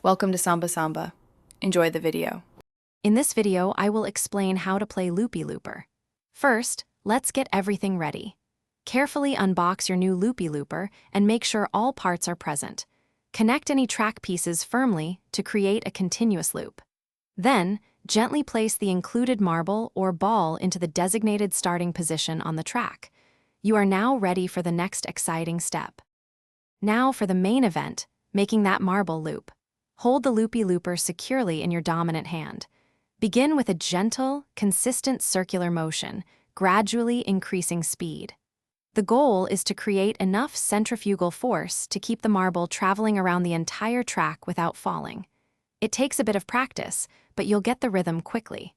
Welcome to Samba Samba. Enjoy the video. In this video, I will explain how to play Loopy Looper. First, let's get everything ready. Carefully unbox your new Loopy Looper and make sure all parts are present. Connect any track pieces firmly to create a continuous loop. Then, gently place the included marble or ball into the designated starting position on the track. You are now ready for the next exciting step. Now for the main event, making that marble loop. Hold the Loopy Looper securely in your dominant hand. Begin with a gentle, consistent circular motion, gradually increasing speed. The goal is to create enough centrifugal force to keep the marble traveling around the entire track without falling. It takes a bit of practice, but you'll get the rhythm quickly.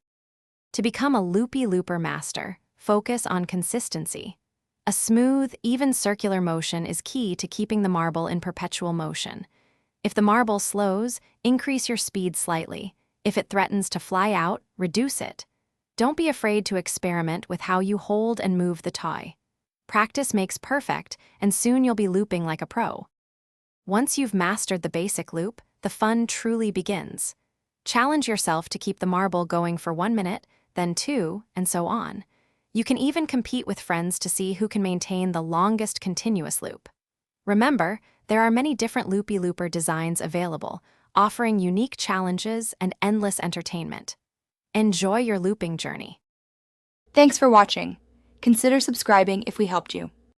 To become a Loopy Looper master, focus on consistency. A smooth, even circular motion is key to keeping the marble in perpetual motion. If the marble slows, increase your speed slightly. If it threatens to fly out, reduce it. Don't be afraid to experiment with how you hold and move the toy. Practice makes perfect, and soon you'll be looping like a pro. Once you've mastered the basic loop, the fun truly begins. Challenge yourself to keep the marble going for 1 minute, then 2, and so on. You can even compete with friends to see who can maintain the longest continuous loop. Remember, there are many different Loopy Looper designs available, offering unique challenges and endless entertainment. Enjoy your looping journey. Thanks for watching. Consider subscribing if we helped you.